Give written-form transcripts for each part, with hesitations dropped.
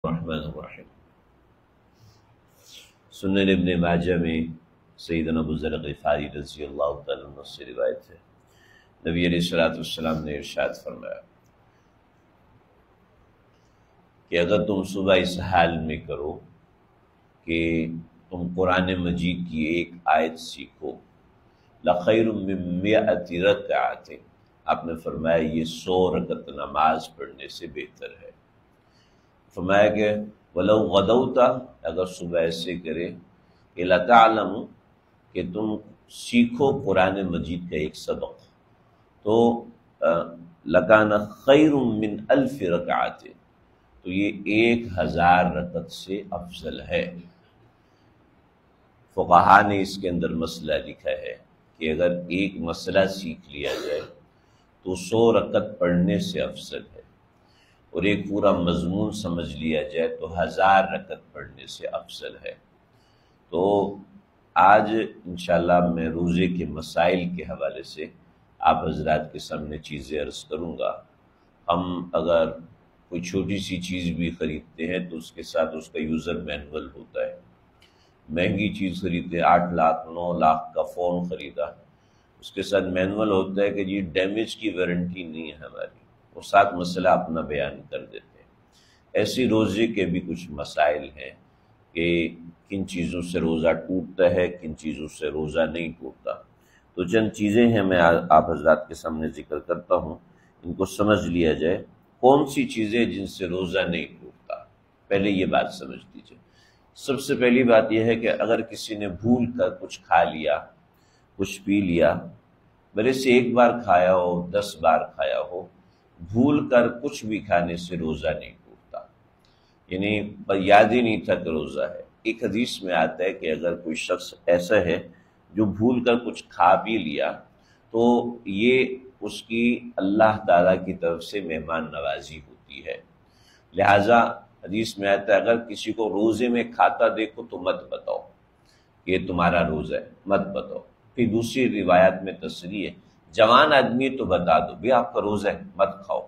الرحمن الرحیم۔ سنن ابن ماجہ میں سیدنا ابو ذر غفاری رضی اللہ تعالیٰ عنہ سے روایت ہے، نبی علیہ الصلوۃ والسلام نے ارشاد فرمایا کہ اگر تم صبح اس حال میں کرو کہ تم قرآن مجید کی ایک آیت سیکھو، لخیر من 100 رکعۃ، آپ نے فرمایا یہ 100 رکعت نماز پڑھنے سے بہتر ہے۔ فرمایا کہ وَلَوْ غَدَوْتَ، اگر صبح ایسے کرے کہ لَتَعْلَمُ، کہ تم سیکھو قرآن مجید کا ایک سبق، تو لَكَانَ خَيْرٌ مِّنْ 1000 رکعۃ، تو یہ 1000 رکعت سے افضل ہے۔ فقہا نے اس کے اندر مسئلہ لکھا ہے کہ اگر ایک مسئلہ سیکھ لیا جائے تو 100 رکعت پڑھنے سے افضل ہے، اور ایک پورا مضمون سمجھ لیا جائے تو 1000 رکعت پڑھنے سے افضل ہے۔ تو آج انشاءاللہ میں روزے کے مسائل کے حوالے سے آپ حضرات کے سامنے چیزیں عرض کروں گا۔ ہم اگر کوئی چھوٹی سی چیز بھی خریدتے ہیں تو اس کے ساتھ اس کا یوزر مینول ہوتا ہے۔ مہنگی چیز خریدتے 8 لاکھ 9 لاکھ کا فون خریدا، اس کے ساتھ مینول ہوتا ہے کہ جی ڈیمیج کی وارنٹی نہیں ہے ہماری، اور ساتھ مسئلہ اپنا بیان کر دیتے ہیں۔ ایسی روزے کے بھی کچھ مسائل ہیں کہ کن چیزوں سے روزہ ٹوٹتا ہے، کن چیزوں سے روزہ نہیں ٹوٹتا۔ تو چند چیزیں ہیں میں آپ حضرات کے سامنے ذکر کرتا ہوں، ان کو سمجھ لیا جائے کون سی چیزیں جن سے روزہ نہیں ٹوٹتا۔ پہلے یہ بات سمجھ لیجیے۔ سب سے پہلی بات یہ ہے کہ اگر کسی نے بھول کر کچھ کھا لیا، کچھ پی لیا، بھلے سے ایک بار کھایا ہو 10 بار کھایا ہو، بھول کر کچھ بھی کھانے سے روزہ نہیں ٹوٹتا، یعنی یاد ہی نہیں تھا کہ روزہ ہے۔ ایک حدیث میں آتا ہے کہ اگر کوئی شخص ایسا ہے جو بھول کر کچھ کھا بھی لیا تو یہ اس کی اللہ تعالیٰ کی طرف سے مہمان نوازی ہوتی ہے۔ لہٰذا حدیث میں آتا ہے اگر کسی کو روزے میں کھاتا دیکھو تو مت بتاؤ کہ یہ تمہارا روزہ ہے، مت بتاؤ۔ پھر دوسری روایت میں تصریح ہے، جوان آدمی تو بتا دو بھی آپ کا روزہ ہے، مت کھاؤ،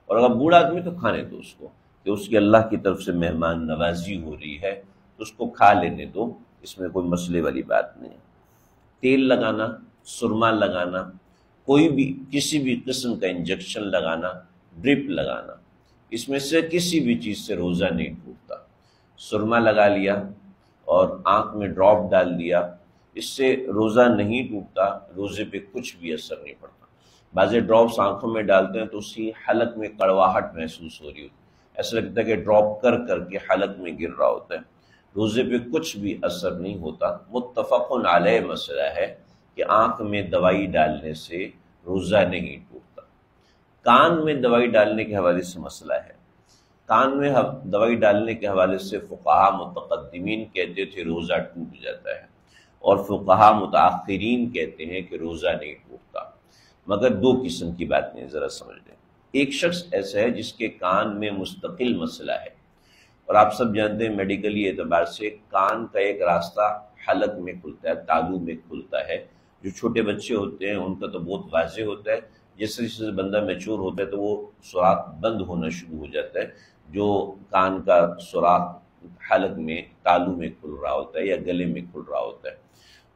اور اگر بوڑھا آدمی تو کھانے دو اس کو، کہ اس کی اللہ کی طرف سے مہمان نوازی ہو رہی ہے تو اس کو کھا لینے دو، اس میں کوئی مسئلے والی بات نہیں ہے۔ تیل لگانا، سرما لگانا، کوئی بھی کسی بھی قسم کا انجیکشن لگانا، ڈرپ لگانا، اس میں سے کسی بھی چیز سے روزہ نہیں ٹوٹتا۔ سرما لگا لیا اور آنکھ میں ڈراپ ڈال دیا، اس سے روزہ نہیں ٹوٹتا، روزے پہ کچھ بھی اثر نہیں پڑتا۔ بعضے ڈراپس آنکھوں میں ڈالتے ہیں تو اس کی حلق میں کڑواہٹ محسوس ہو رہی ہوتی ہے، ایسا لگتا ہے کہ ڈراپ کر کر کے حلق میں گر رہا ہوتا ہے۔ روزے پہ کچھ بھی اثر نہیں ہوتا۔ متفق علیہ مسئلہ ہے کہ آنکھ میں دوائی ڈالنے سے روزہ نہیں ٹوٹتا۔ کان میں دوائی ڈالنے کے حوالے سے مسئلہ ہے۔ کان میں دوائی ڈالنے کے حوالے سے فقہا متقدمین کہتے تھے روزہ ٹوٹ جاتا ہے، اور فقہا متاخرین کہتے ہیں کہ روزہ نہیں ٹوٹتا۔ مگر دو قسم کی باتیں ذرا سمجھ لیں۔ ایک شخص ایسا ہے جس کے کان میں مستقل مسئلہ ہے، اور آپ سب جانتے ہیں میڈیکلی اعتبار سے کان کا ایک راستہ حلق میں کھلتا ہے، تالو میں کھلتا ہے۔ جو چھوٹے بچے ہوتے ہیں ان کا تو بہت واضح ہوتا ہے، جیسے جیسے بندہ میچور ہوتا ہے تو وہ سوراخ بند ہونا شروع ہو جاتا ہے، جو کان کا سوراخ حلق میں تالو میں کھل رہا ہوتا ہے یا گلے میں کھل رہا ہوتا ہے۔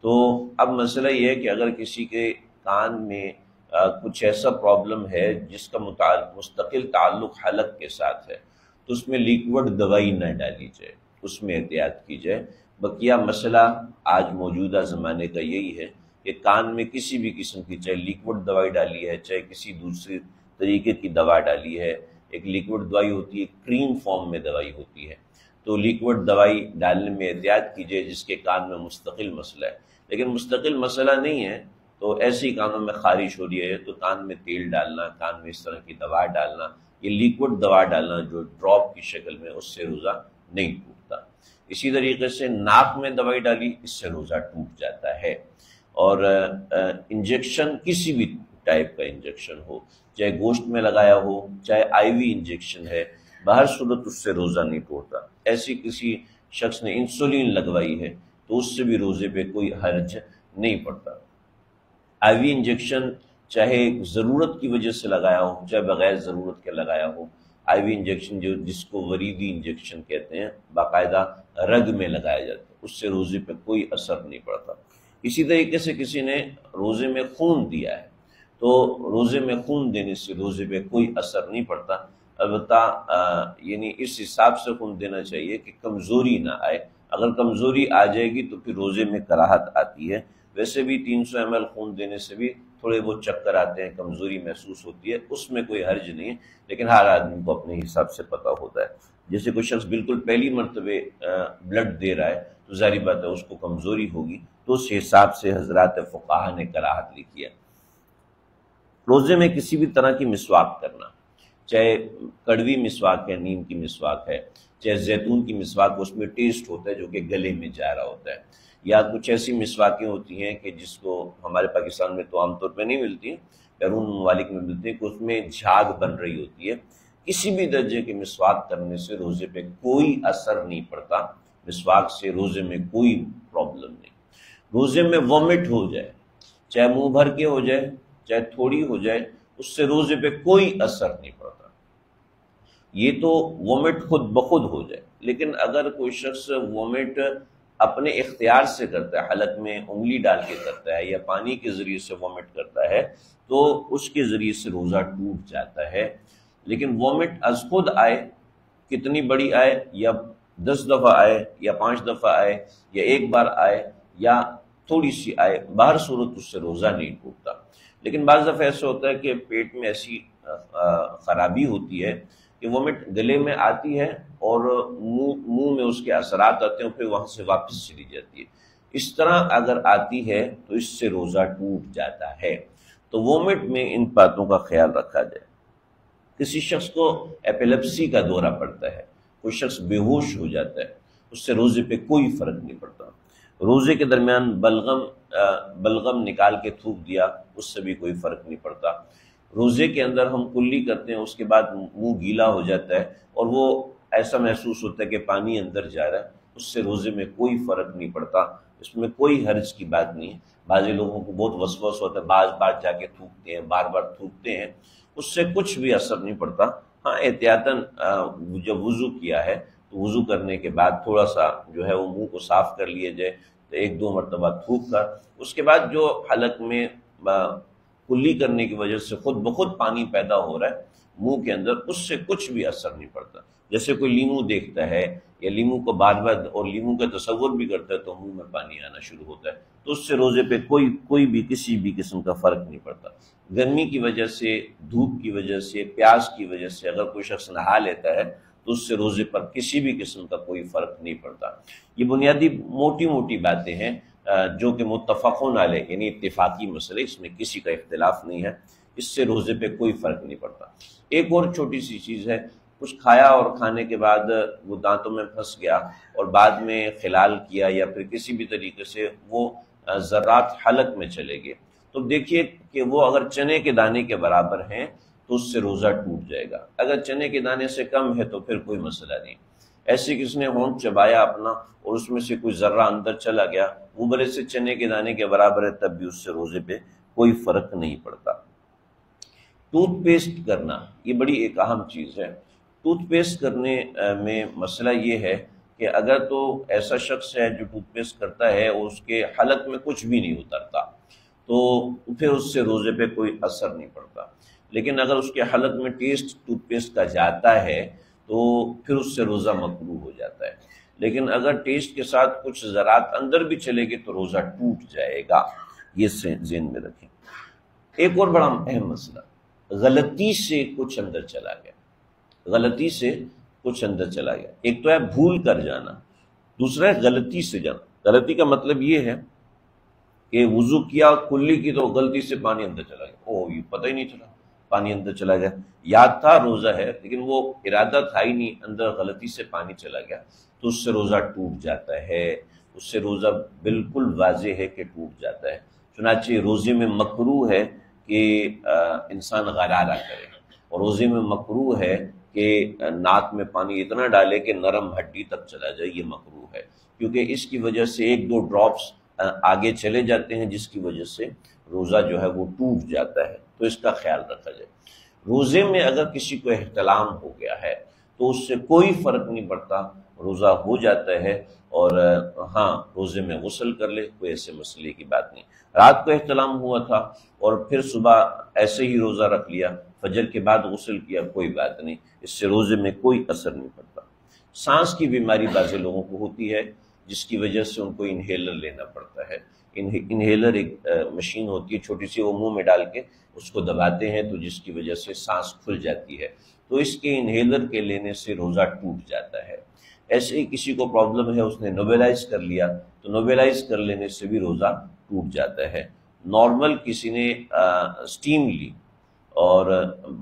تو اب مسئلہ یہ ہے کہ اگر کسی کے کان میں کچھ ایسا پرابلم ہے جس کا مستقل تعلق حلق کے ساتھ ہے تو اس میں لیکوڈ دوائی نہ ڈالی جائے، اس میں احتیاط کی جائے۔ بقیہ مسئلہ آج موجودہ زمانے کا یہی ہے کہ کان میں کسی بھی قسم کی، چاہے لیکوڈ دوائی ڈالی ہے، چاہے کسی دوسرے طریقے کی دوا ڈالی ہے، ایک لیکوڈ دوائی ہوتی ہے، کریم فارم میں دوائی ہوتی ہے، تو لیکوڈ دوائی ڈالنے میں احتیاط کیجیے جس کے کان میں مستقل مسئلہ ہے۔ لیکن مستقل مسئلہ نہیں ہے تو ایسے ہی کانوں میں خارش ہو رہی ہے تو کان میں تیل ڈالنا، کان میں اس طرح کی دوا ڈالنا، یہ لیکوڈ دوا ڈالنا جو ڈراپ کی شکل میں، اس سے روزہ نہیں ٹوٹتا۔ اسی طریقے سے ناک میں دوائی ڈالی، اس سے روزہ ٹوٹ جاتا ہے۔ اور انجیکشن کسی بھی ٹائپ کا انجیکشن ہو، چاہے گوشت میں لگایا ہو، چاہے آئی وی انجیکشن ہے، بہر صورت اس سے روزہ نہیں ٹوٹتا۔ ایسی کسی شخص نے انسولین لگوائی ہے تو اس سے بھی روزے پہ کوئی حرج نہیں پڑتا۔ آئی وی انجیکشن چاہے ضرورت کی وجہ سے لگایا ہو، چاہے بغیر ضرورت کے لگایا ہو، آئی وی انجیکشن جس کو وریدی انجیکشن کہتے ہیں، باقاعدہ رگ میں لگایا جاتا ہے، اس سے روزے پہ کوئی اثر نہیں پڑتا۔ اسی طریقے سے کسی نے روزے میں خون دیا ہے تو روزے میں خون دینے سے روزے پہ کوئی اثر نہیں پڑتا، البتہ یعنی اس حساب سے خون دینا چاہیے کہ کمزوری نہ آئے، اگر کمزوری آ جائے گی تو پھر روزے میں کراہت آتی ہے۔ ویسے بھی 300 ml خون دینے سے بھی تھوڑے بہت چکر آتے ہیں، کمزوری محسوس ہوتی ہے، اس میں کوئی حرج نہیں ہے، لیکن ہر آدمی کو اپنے حساب سے پتہ ہوتا ہے۔ جیسے کوئی شخص بالکل پہلی مرتبہ بلڈ دے رہا ہے تو ظاہری بات ہے اس کو کمزوری ہوگی، تو اس حساب سے حضرات فقہا نے کراہت لکھی ہے۔ روزے میں کسی بھی طرح کی مسواک کرنا، چاہے کڑوی مسواک ہے، نیم کی مسواک ہے، چاہے زیتون کی مسواک، اس میں ٹیسٹ ہوتا ہے جو کہ گلے میں جا رہا ہوتا ہے، یا کچھ ایسی مسواکیں ہوتی ہیں کہ جس کو ہمارے پاکستان میں تو عام طور پہ نہیں ملتی ہیں، بیرون ممالک میں ملتی ہیں، کہ اس میں جھاگ بن رہی ہوتی ہے۔ کسی بھی درجے کے مسواک کرنے سے روزے پہ کوئی اثر نہیں پڑتا، مسواک سے روزے میں کوئی پرابلم نہیں۔ روزے میں وومٹ ہو جائے، چاہے منہ بھر کے ہو جائے چاہے تھوڑی ہو جائے، اس سے روزے پہ کوئی اثر نہیں پڑتا۔ یہ تو وومٹ خود بخود ہو جائے، لیکن اگر کوئی شخص وومٹ اپنے اختیار سے کرتا ہے، حلق میں انگلی ڈال کے کرتا ہے یا پانی کے ذریعے سے وومٹ کرتا ہے تو اس کے ذریعے سے روزہ ٹوٹ جاتا ہے۔ لیکن وومٹ از خود آئے، کتنی بڑی آئے، یا 10 دفعہ آئے یا 5 دفعہ آئے یا ایک بار آئے یا تھوڑی سی آئے، بہر صورت اس سے روزہ نہیں ٹوٹتا۔ لیکن بعض دفعہ ایسا ہوتا ہے کہ پیٹ میں ایسی خرابی ہوتی ہے کہ وومٹ گلے میں آتی ہے اور منہ میں اس کے اثرات آتے ہیں، پھر وہاں سے واپس چلی جاتی ہے۔ اس طرح اگر آتی ہے تو اس سے روزہ ٹوٹ جاتا ہے۔ تو وومٹ میں ان باتوں کا خیال رکھا جائے۔ کسی شخص کو ایپیلیپسی کا دورہ پڑتا ہے، کوئی شخص بے ہوش ہو جاتا ہے، اس سے روزے پہ کوئی فرق نہیں پڑتا۔ روزے کے درمیان بلغم نکال کے تھوک دیا، اس سے بھی کوئی فرق نہیں پڑتا۔ روزے کے اندر ہم کلی کرتے ہیں، اس کے بعد منہ گیلا ہو جاتا ہے اور وہ ایسا محسوس ہوتا ہے کہ پانی اندر جا رہا ہے، اس سے روزے میں کوئی فرق نہیں پڑتا، اس میں کوئی حرج کی بات نہیں ہے۔ بعض لوگوں کو بہت وسوس ہوتا ہے، بار بار جا کے تھوکتے ہیں، بار بار تھوکتے ہیں، اس سے کچھ بھی اثر نہیں پڑتا۔ ہاں احتیاطاً جب وضو کیا ہے تو وضو کرنے کے بعد تھوڑا سا جو ہے وہ منہ کو صاف کر لیا جائے، تو 1-2 مرتبہ تھوک کر، اس کے بعد جو حلق میں کلی کرنے کی وجہ سے خود بخود پانی پیدا ہو رہا ہے منہ کے اندر، اس سے کچھ بھی اثر نہیں پڑتا۔ جیسے کوئی لیمو دیکھتا ہے یا لیمو کو بار بار اور لیمو کا تصور بھی کرتا ہے تو منہ میں پانی آنا شروع ہوتا ہے، تو اس سے روزے پہ کوئی بھی کسی بھی قسم کا فرق نہیں پڑتا۔ گرمی کی وجہ سے، دھوپ کی وجہ سے، پیاس کی وجہ سے اگر کوئی شخص نہا لیتا ہے تو اس سے روزے پر کسی بھی قسم کا کوئی فرق نہیں پڑتا۔ یہ بنیادی موٹی موٹی باتیں ہیں جو کہ متفقون علیہ، یعنی اتفاقی مسئلے، اس میں کسی کا اختلاف نہیں ہے، اس سے روزے پہ کوئی فرق نہیں پڑتا۔ ایک اور چھوٹی سی چیز ہے، کچھ کھایا اور کھانے کے بعد وہ دانتوں میں پھنس گیا اور بعد میں خلال کیا یا پھر کسی بھی طریقے سے وہ ذرات حلق میں چلے گئے، تو دیکھیے کہ وہ اگر چنے کے دانے کے برابر ہیں تو اس سے روزہ ٹوٹ جائے گا، اگر چنے کے دانے سے کم ہے تو پھر کوئی مسئلہ نہیں۔ ایسے کس نے ہونٹ چبایا اپنا اور اس میں سے کوئی ذرہ اندر چلا گیا، وہ بڑے سے چنے کے دانے کے برابر ہے، تب بھی اس سے روزے پہ کوئی فرق نہیں پڑتا۔ ٹوتھ پیسٹ کرنا یہ بڑی ایک اہم چیز ہے۔ ٹوتھ پیسٹ کرنے میں مسئلہ یہ ہے کہ اگر تو ایسا شخص ہے جو ٹوتھ پیسٹ کرتا ہے اور اس کے حلق میں کچھ بھی نہیں اترتا تو پھر اس سے روزے پہ کوئی اثر نہیں پڑتا، لیکن اگر اس کے حلق میں ٹیسٹ ٹوتھ پیسٹ کا جاتا ہے تو پھر اس سے روزہ مکروہ ہو جاتا ہے، لیکن اگر ٹیسٹ کے ساتھ کچھ ذرات اندر بھی چلے گے تو روزہ ٹوٹ جائے گا، یہ ذہن میں رکھیں۔ ایک اور بڑا اہم مسئلہ، غلطی سے کچھ اندر چلا گیا، غلطی سے کچھ اندر چلا گیا۔ ایک تو ہے بھول کر جانا، دوسرا ہے غلطی سے جانا۔ غلطی کا مطلب یہ ہے کہ وضو کیا، کلی کی، تو غلطی سے پانی اندر چلا گیا، یہ پتہ ہی نہیں چلا پانی اندر چلا گیا، یاد تھا روزہ ہے لیکن وہ ارادہ تھا ہی نہیں، اندر غلطی سے پانی چلا گیا، تو اس سے روزہ ٹوٹ جاتا ہے، اس سے روزہ بالکل واضح ہے کہ ٹوٹ جاتا ہے۔ چنانچہ روزے میں مکروہ ہے کہ انسان غرارہ کرے، اور روزے میں مکروہ ہے کہ ناک میں پانی اتنا ڈالے کہ نرم ہڈی تک چلا جائے، یہ مکروہ ہے، کیونکہ اس کی وجہ سے 1-2 ڈراپس آگے چلے جاتے ہیں جس کی وجہ سے روزہ جو ہے وہ ٹوٹ جاتا ہے، تو اس کا خیال رکھا جائے۔ روزے میں اگر کسی کو احتلام ہو گیا ہے تو اس سے کوئی فرق نہیں پڑتا، روزہ ہو جاتا ہے، اور ہاں روزے میں غسل کر لے، کوئی ایسے مسئلے کی بات نہیں۔ رات کو احتلام ہوا تھا اور پھر صبح ایسے ہی روزہ رکھ لیا، فجر کے بعد غسل کیا، کوئی بات نہیں، اس سے روزے میں کوئی اثر نہیں پڑتا۔ سانس کی بیماری بعض لوگوں کو ہوتی ہے جس کی وجہ سے ان کو انہیلر لینا پڑتا ہے۔ انہیلر ایک مشین ہوتی ہے چھوٹی سی، وہ منہ میں ڈال کے اس کو دباتے ہیں تو جس کی وجہ سے سانس کھل جاتی ہے، تو اس کے انہیلر کے لینے سے روزہ ٹوٹ جاتا ہے۔ ایسے ہی کسی کو پرابلم ہے، اس نے نوبیلائز کر لیا تو نوبیلائز کر لینے سے بھی روزہ ٹوٹ جاتا ہے۔ نارمل کسی نے اسٹیم لی اور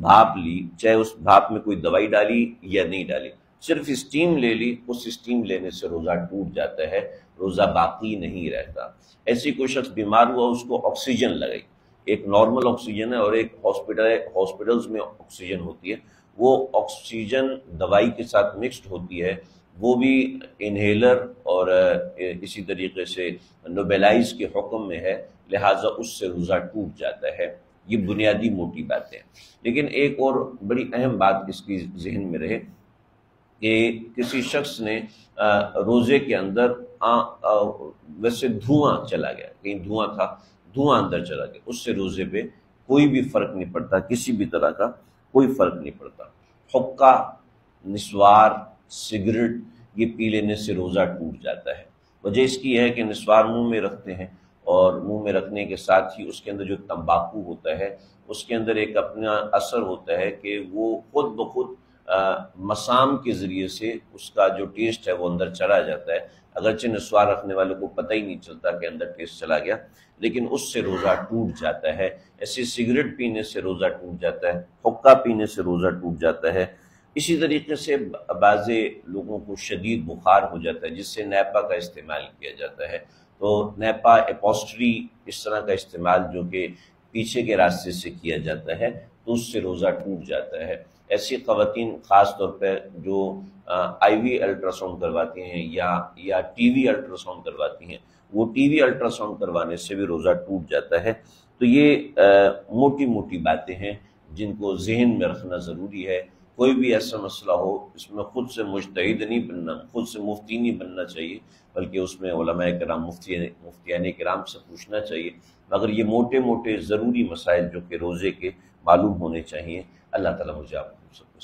بھاپ لی، چاہے اس بھاپ میں کوئی دوائی ڈالی یا نہیں ڈالی، صرف اسٹیم لے لی، اس اسٹیم لینے سے روزہ ٹوٹ جاتا ہے، روزہ باقی نہیں رہتا۔ ایسی کوئی شخص بیمار ہوا، اس کو آکسیجن لگائی، ایک نارمل آکسیجن ہے اور ایک ہاسپٹلز میں آکسیجن ہوتی ہے، وہ آکسیجن دوائی کے ساتھ مکسڈ ہوتی ہے، وہ بھی انہیلر اور اسی طریقے سے نوبیلائز کے حکم میں ہے، لہٰذا اس سے روزہ ٹوٹ جاتا ہے۔ یہ بنیادی موٹی باتیں۔ لیکن ایک اور بڑی اہم بات اس کی ذہن میں رہے کہ کسی شخص نے روزے کے اندر ویسے دھواں چلا گیا، کہیں دھواں تھا، دھواں اندر چلا گیا، اس سے روزے پہ کوئی بھی فرق نہیں پڑتا، کسی بھی طرح کا کوئی فرق نہیں پڑتا۔ حقہ، نسوار، سگریٹ یہ پی لینے سے روزہ ٹوٹ جاتا ہے۔ وجہ اس کی ہے کہ نسوار منہ میں رکھتے ہیں، اور منہ میں رکھنے کے ساتھ ہی اس کے اندر جو تمباکو ہوتا ہے اس کے اندر ایک اپنا اثر ہوتا ہے کہ وہ خود بخود مسام کے ذریعے سے اس کا جو ٹیسٹ ہے وہ اندر چلا جاتا ہے، اگرچہ نسوار رکھنے والے کو پتہ ہی نہیں چلتا کہ اندر ٹیسٹ چلا گیا، لیکن اس سے روزہ ٹوٹ جاتا ہے۔ ایسے سگریٹ پینے سے روزہ ٹوٹ جاتا ہے، حقہ پینے سے روزہ ٹوٹ جاتا ہے۔ اسی طریقے سے بعض لوگوں کو شدید بخار ہو جاتا ہے جس سے نیپا کا استعمال کیا جاتا ہے، تو نیپا اپوسٹری اس طرح کا استعمال جو کہ پیچھے کے راستے سے کیا جاتا ہے تو اس سے روزہ ٹوٹ جاتا ہے۔ ایسی خواتین خاص طور پہ جو آئی وی الٹرا ساؤنڈ کرواتی ہیں یا ٹی وی الٹرا ساؤنڈ کرواتی ہیں، وہ ٹی وی الٹرا ساؤنڈ کروانے سے بھی روزہ ٹوٹ جاتا ہے۔ تو یہ موٹی موٹی باتیں ہیں جن کو ذہن میں رکھنا ضروری ہے۔ کوئی بھی ایسا مسئلہ ہو اس میں خود سے مجتہد نہیں بننا، خود سے مفتی نہیں بننا چاہیے، بلکہ اس میں علماء کرام، مفتیان کرام سے پوچھنا چاہیے۔ مگر یہ موٹے موٹے ضروری مسائل جو کہ روزے کے معلوم ہونے چاہیے، اللہ تعالیٰ مجھے آپ کو سب کو